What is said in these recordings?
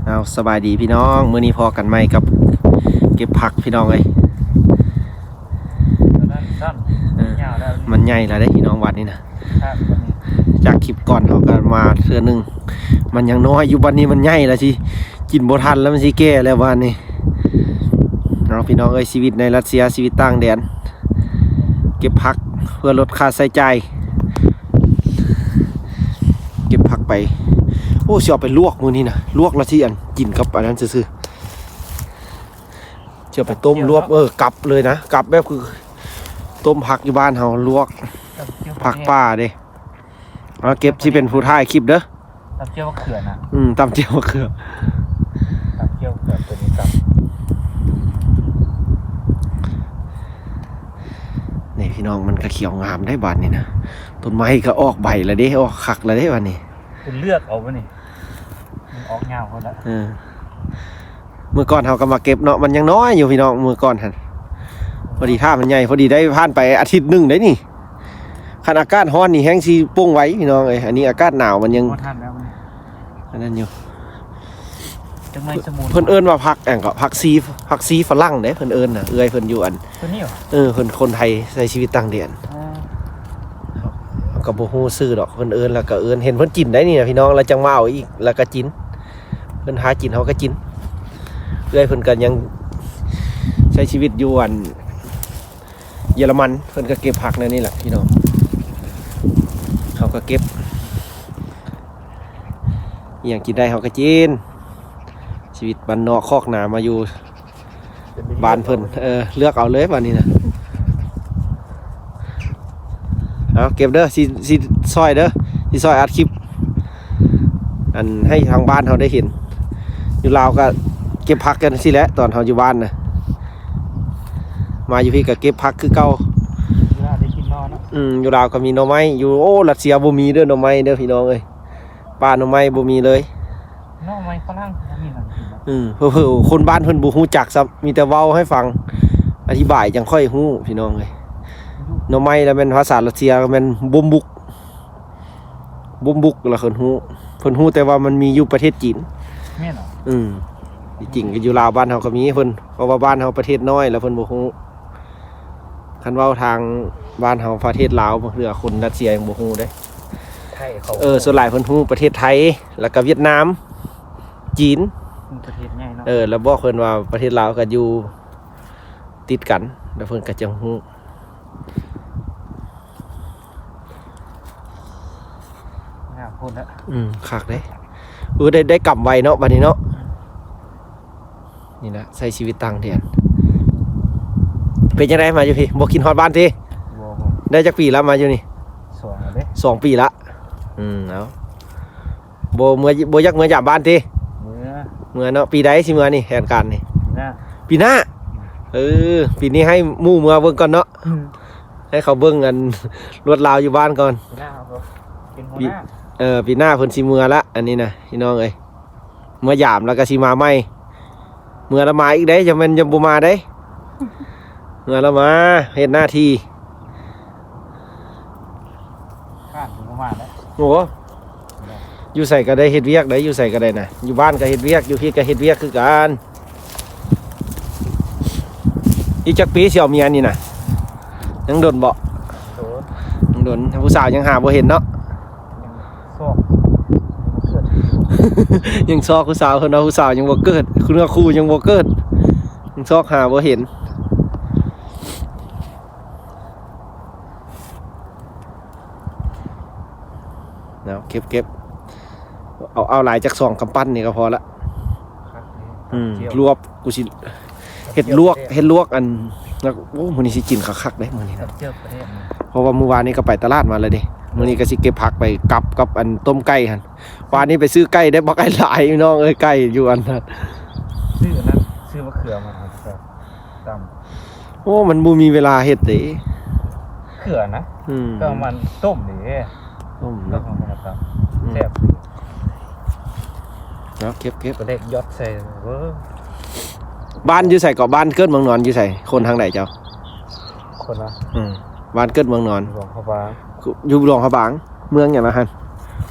เอาสบายดีพี่น้องมื้อนี้พอกันไหมกับเก็บผักพี่น้องเลยมันใหญ่แล้วได้พี่น้องวันนี้นะจากคลิปก่อนเขาก็มาเทื่อนึงมันยังน้อยอยู่วันนี้มันใหญ่แล้วสิกินบ่ทันแล้วมันสิแก่แล้ววันนี้เราพี่น้องเอ้ยชีวิตในรัสเซียชีวิตต่างแดนเก็บผักเพื่อลดค่าใช้จ่ายเก็บผักไปโอ้สิเอาไปลวกมื้อนี้นะลวกแล้วที่อันกินกับอันนั้นซื่อๆเชื่อไปต้มลวกกลับเลยนะกลับแบบคือต้มผักอยู่บ้านเฮาลวกผักป่าเด้เอาเก็บที่เป็นผู้ถ่ายคลิปเด้อตำเจียวมะเขือนะตำเจียวมะเขือตำเจียวเขือตัวนี้ครับนี่พี่น้องมันก็เขียวงามได้บานนี่นะต้นไม้ก็ออกใบแล้วเด้ออกขักแล้วเด้บานนี้คุณเลือกเอาวะนี่มันออกเงาเขาแล้วเมื่อก่อนเฮาก็มาเก็บเนาะมันยังน้อยอยู่พี่น้องเมื่อก่อนหั่นพอดีท่ามันใหญ่พอดีได้ผ่านไปอาทิตย์นึงได้นี่คันอากาศร้อนนี่แห้งสิโป่งไว้พี่น้องเอ้ยอันนี้อากาศหนาวมันยังทันแล้วอันนั้นอยู่จังไงสมุนเพิ่นเอิ้นว่าผักแองก็ผักซีฝรั่งเด้เพิ่นเอิ้นน่ะเอื้อยเพิ่นอยู่อันตัวนี้เหรอเพิ่นคนไทยใช้ชีวิตต่างแดนก็บ่ฮู้ชื่อดอกเพิ่นเอิ้นแล้วก็เอิ้นเห็นเพิ่นกินได้นี่นะพี่น้องแล้วจังมาเอาอีกแล้วก็กินเพิ่นหากินเฮาก็กินเอื้อยเพิ่นก็ยังใช้ชีวิตอยู่อันเยอรมันเพิ่นก็เก็บผักนั่นนี่แหละพี่น้องเขาก็เก็บอย่างกินได้เขาก็กินชีวิตบ้านนอกคอกนามาอยู่บ้านเพิ่นเลือกเอาเลยวันนี้นะเอาเก็บเด้อสิซอยเด้อสิซอยอัดคลิปอันให้ทางบ้านเขาได้เห็นอยู่ลาวก็เก็บผักกันสิแหละตอนเขาอยู่บ้านนะมาอยู่พี่ก็เก็บผักคือเก่าอยู่ลาวก็มีหน่อไม้อยู่โอ้รัสเซียบ่มีเด้อหน่อไม้เด้อพี่น้องเอ้ยป่าหน่อไม้บ่มีเลยหน่อไม้ฝรั่งมีหน่อเพิ่นคนบ้านเพิ่นบ่ฮู้จักซับมีแต่เว้าให้ฟังอธิบายจังค่อยฮู้พี่น้องเอ้ยหน่อไม้แล้วแม่นภาษารัสเซียแม่นบุมบุกแล้วเพิ่นฮู้แต่ว่ามันมีอยู่ประเทศจีนแม่นเหรอจริงก็อยู่ลาวบ้านเฮาก็มีเพิ่นเพราะว่าบ้านเฮาประเทศน้อยแล้วเพิ่นบ่ฮู้คันเว้าทางบ้านเฮาประเทศลาวบ่เหลือคนรัสเซียยังบ่ฮู้เด้ไทยเขาส่วนหลายเพิ่นฮู้ประเทศไทยแล้วก็เวียดนามจีนประเทศใหญ่เนาะแล้วบอกเพิ่นว่าประเทศลาวก็อยู่ติดกันแล้วเพิ่นก็จังฮู้พูดแล้วคักเด้ได้กลับไวเนาะบัดนี้เนาะนี่นะใช้ชีวิตต่างแดนเป็นจังได๋มาอยู่พี่บ่กินฮอดบ้านติได้จักปีแล้วมาอยู่นี่2 ปีละเอาบ่อยากเมื่อยามบ้านติเมื่อเนาะปีใดสิเมื่อนี่แผนการนี่ปีหน้าปีนี้ให้หมู่เมื่อเบิ่งก่อนเนาะให้เขาเบิ่งกันรวดราวอยู่บ้านก่อนปีหน้าเพิ่นสิเมื่อละอันนี้นะพี่น้องเอ้ยเมื่อยามแล้วก็สิมาใหม่เมื่อละมาอีกได้จะแม่นจะบ่มาได้เมื่อละมาเฮ็ดหน้าที่โอ้อยู่ใส่ก็ได้เฮ็ดเวียกได้อยู่ใส่ก็ได้นะอยู่บ้านก็เฮ็ดเวียกอยู่พี่ก็เฮ็ดเวียกคือกันอีจักปีสิเอาเมียนี่นะยังโดนบ่ยังโดนผู้สาวยังหาบ่เห็นเนาะยังซอกผู้สาวคนเอาผู้สาวยังบ่เกิดคุณครูยังบ่เกิดยังซอกหาบ่เห็นแล้วเก็บเอาหลายจาก2 กำปั้นนี่ก็พอละลวกกูสิเฮ็ดลวกอันแล้วโอ้มื้อนี้สิกินคักๆเด้มื้อนี้นะเพราะว่ามื้อวานนี้ก็ไปตลาดมาแล้วเด้มื้อนี้ก็สิเก็บผักไปกับอันต้มไก่หั่นวานนี้ไปซื้อไก่ได้บ่ไก่หลายพี่น้องเอ้ยไก่อยู่อันนั้นซื้อมะเขือมาตำโอ้มันบ่มีเวลาเฮ็ดเด้เขือนะก็มันต้มนี่ต้มแล้วมันตำแซ่บเนาะเก็บตัวเล็กยอดใส่บ้านอยู่ใส่เกาะบ้านเกิดเมืองนอนอยู่ใส่คนทางไหนเจ้าคนละบ้านเกิดเมืองนอนหลวงพระบางอยู่หลวงพระบางเมืองอย่างนั้น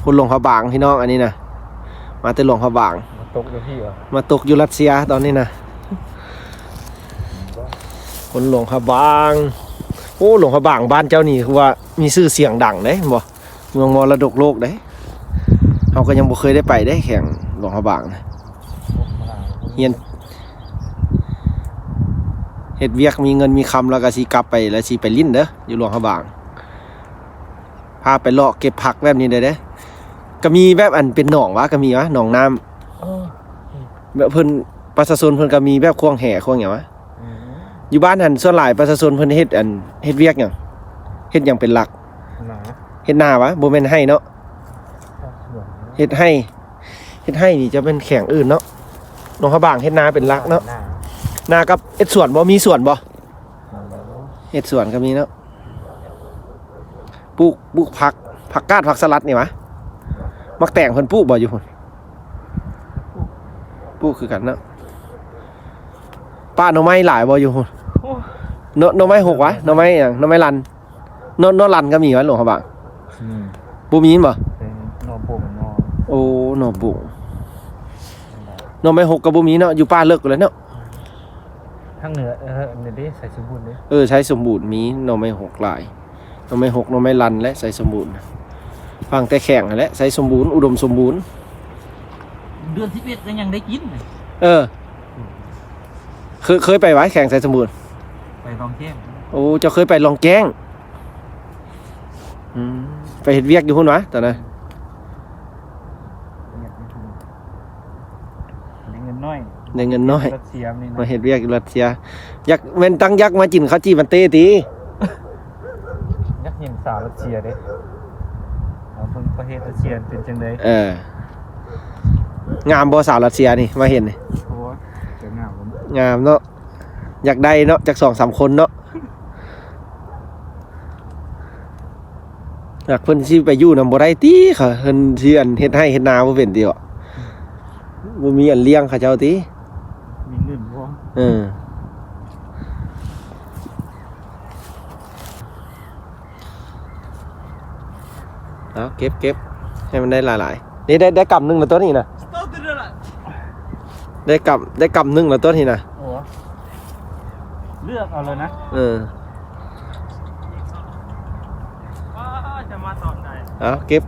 คนหลวงพระบางพี่น้องอันนี้นะมาแต่หลวงพระบาง ตกอยู่พี่เหรอ มาตกอยู่รัสเซียตอนนี้นะคนหลวงพระบางโอ้หลวงพระบางบ้านเจ้านี่คือว่ามีชื่อเสียงดังเด้บ่เมืองมรดกโลกเด้เราก็ยังบ่เคยได้ไปได้แข่งหลวงพระบางนะเฮียนเฮ็ดเวียกมีเงินมีคำแล้วก็สิกลับไปแล้วสิไปลิ้นเด้ออยู่หลวงพระบางพาไปเลาะเก็บผักแบบนี้ได้เด้อก็มีแบบอันเป็นหนองวะก็มีวะหนองน้ำแบบเพิ่นประชาชนเพิ่นก็มีแบบควงแห่ควงหยังวะอยู่บ้านหันส่วนหลายประชาชนเพิ่นเฮ็ดเวียกหยังเฮ็ดหยังเป็นหลักเฮ็ดนาวะบ่แม่นให้เนาะเฮ็ดให้นี่จะเป็นแข่งอื่นเนาะหลวงพระบางเฮ็ดนาเป็นหลักเนาะนากับเฮ็ดสวนบ่มีสวนบ่เฮ็ดสวนก็มีเนาะปลูกผักกาดผักสลัดนี่วะมักแต่งเพิ่นปลูกบ่อยู่พุ่นปลูกคือกันเนาะป้าหน่อไม้หลายบ่อยู่พุ่นหน่อไม้หกวะหน่อไม้หยังหน่อไม้ลันหน่อลันก็มีวะหลวงพระบางบ่มีบ่ นอปูมันนอ โอ้หน่อบุ๋งหน่อไม้หกกับบ่มีเนาะอยู่ป้าเลิกกันแล้วเนาะ ทั้งเหนือเนี่ยดิใส่สมบูรณ์ดิ ใช้สมบูรณ์มีหน่อไม้หกหลายหน่อไม้หกหน่อไม้ลันและใส่สมบูรณ์ฟังแต่แข่งและใส่สมบูรณ์อุดมสมบูรณ์ เดือน11ยังได้กิน เคยไปไว้แข่งใส่สมบูรณ์ ไปลองแก้ม โอ้เจ้าเคยไปลองแก้งไปเฮ็ดเวียกอยู่พุ่นวะตอนนั้น ได้เงินน้อย ได้เงินน้อย รัสเซียนี่นะ มาเฮ็ดเวียกอยู่รัสเซียอยากแม่นตั้งยักษ์มากินข้าวจีบันเต้ติ ยักษ์ยิงสาวรัสเซียเด้เอาเพิ่งประเทศรัสเซียเป็นจังได๋ งามบ่สาวรัสเซียนี่มาเห็นนี่ โอ้ยจะงามบ่ งามเนาะอยากได้เนาะจาก 2-3 คนเนาะอยากเพิ่นสิไปอยู่นำบ่ได้ติค่ะเพิ่นสิอันเฮ็ดให้เฮ็ดนาบ่เป็นติอ่ะบ่มีอันเลี้ยงเขาเจ้าติ มีเงินบ่ เอาเก็บให้มันได้หลายๆนี่ได้กำนึงแล้วตัวนี้นะได้กำนึงแล้วตัวนี้นะ โอ้เลือกเอาเลยนะจะมาตอนไหน เอาเก็บ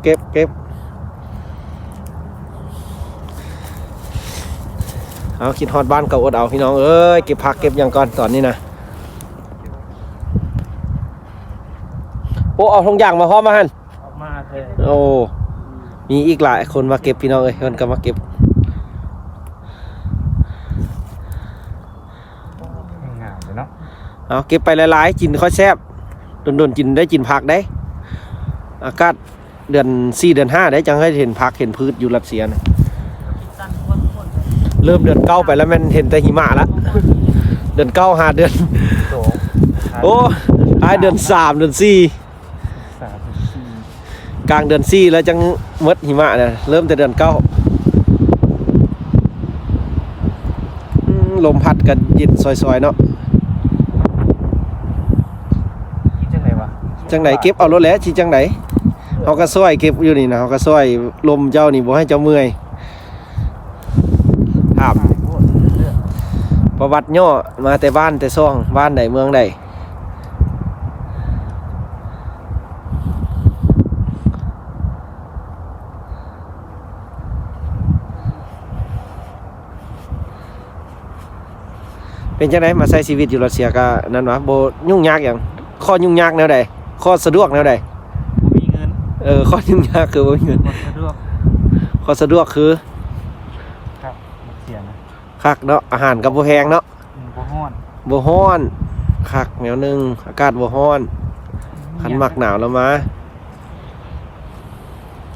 เอาคิดฮอดบ้านเก่าอดเอาพี่น้องเอ้ยเก็บผักเก็บหยังก่อนตอนนี้นะโอ้เอาทุกอย่างมาพร้อมมาหั่น มาเลย โอ้มีอีกหลายคนมาเก็บพี่น้องเอ้ยเพิ่นก็มาเก็บ งามเลยเนาะ เอาเก็บไปหลายๆกินค่อยแซ่บโดนๆกินได้กินผักได้อากาศเดือน4เดือน5ได้จังให้เห็นผักเห็นพืชอยู่รัสเซียนะเริ่มเดือน9ไปแล้วมันเห็นแต่หิมะละเดือน9 5เดือน โอ้ท้ายเดือน3เดือน4 34 กลางเดือน4แล้วจังมดหิมะเนี่ยเริ่มแต่เดือน9ลมพัดกันเย็นซอยๆเนาะ จังได๋วะ จังไหนเก็บเอารถแล้วสิจังไหนเฮาก็ซอยเก็บอยู่นี่นะเฮาก็ซอยลมเจ้านี่บ่ให้เจ้าเมื่อยถามประวัติย่อมาแต่บ้านแต่ซ่องบ้านใดเมืองใดเป็นจังไดมาใช้ชีวิตอยู่รัสเซียก็นั่นวะบ่ยุ่งยากหยังข้อยุ่งยากแนวใดข้อสะดวกแนวใด บ่มีเงิน ข้อยุ่งยากคือบ่มีเงิน บ่สะดวก ข้อสะดวกคือ ครับเสียนะ คักเนาะอาหารก็บ่แพงเนาะ บ่ฮ้อน บ่ฮ้อนคักแนวหนึงอากาศบ่ฮ้อนคันมักหนาวแล้วมา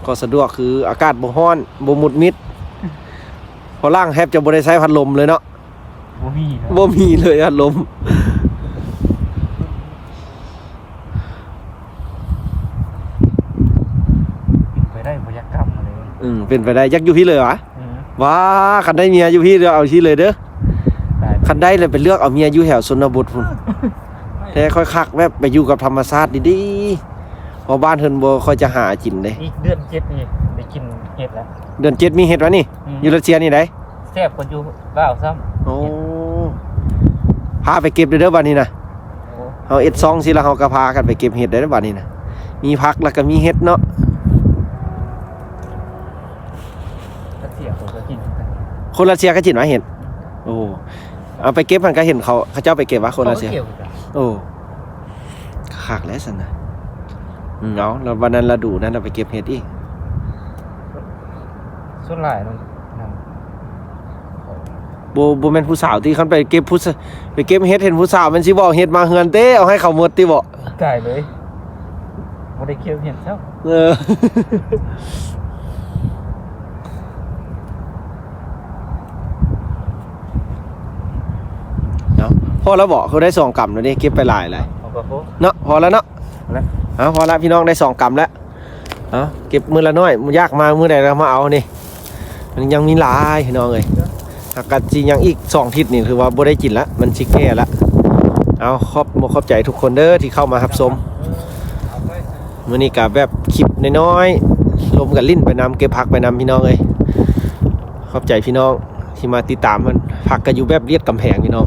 ก็สะดวกคืออากาศบ่ฮ้อนบ่มุดมิดพอล่างแทบจะบ่ได้ใช้พัดลมเลยเนาะ บ่มีนะ บ่มีเลยพัดลมไปได้บ่อยากกลับมาเลย เป็นไปได้ยักอยู่พี่เลยวะ อือ ว้าคันได้เมียอยู่พี่เด้อเอาที่เลยเด้อ ได้ คันได้เลยไปเลือกเอาเมียอยู่แถวชนบทพุ่นแต่ค่อยคักแบบไปอยู่กับธรรมชาติดีๆพอบ้านเพิ่นบ่ค่อยจะหากินเด้ อีกเดือน7นี่ได้กินเห็ดแล้ว เดือน7มีเฮ็ดวะนี่อยู่รัสเซียนี่ได้ อ แซ่บกว่าอยู่ลาวซ้ำ โอ้พาไปเก็บเด้อบัดนี้นะ โอ้ เฮาเอ็ดซองสิแล้วเฮาก็พากันไปเก็บเห็ดได้เด้อบัดนี้นะมีผักแล้วก็มีเห็ดเนาะ ถ้าเสียผมก็กินกัน คนรัสเซียก็จินว่าเห็ดโอ้เอาไปเก็บมันก็เห็นเขาเจ้าไปเก็บว่าคนรัสเซีย ขาก็เกี่ยวกัน โอ้คักแล้วซั่นน่ะเนาะแล้ววันนั้นเราดูนั้นเราไปเก็บเห็ดอีก ส่วนหลายมันนั่น บ่แม่นผู้สาวที่เขาไปเก็บไปเก็บเห็ดเห็นผู้สาวมันสิบอกเห็ดมาเฮือนเต้เอาให้เขาหมดติบ่ ตายเลยบ่ได้เกี่ยวเห็นซ้ำ เออ เนาะพอแล้วบอกเขาได้2 กำแล้วนี่เก็บไปหลาย เอาก็โค เนาะพอแล้วเนาะ แล้ว พอแล้วพี่น้องได้2 กำแล้วเก็บมือละน้อยมันยากมามือใดเรามาเอานี่มันยังมีหลายพี่น้องเอ้ยหากกันจริงยังอีก2 ทิศนี่คือว่าบ่ได้กินละมันสิแก่ละเอาขอบใจทุกคนเด้อที่เข้ามารับชม เอาไป มื้อนี้ก็แบบคลิปน้อยๆลมกับลิ้นไปนำเก็บผักไปนำพี่น้องเอ้ยขอบใจพี่น้องที่มาติดตามมันผักก็อยู่แบบเรียดกำแพงพี่น้อง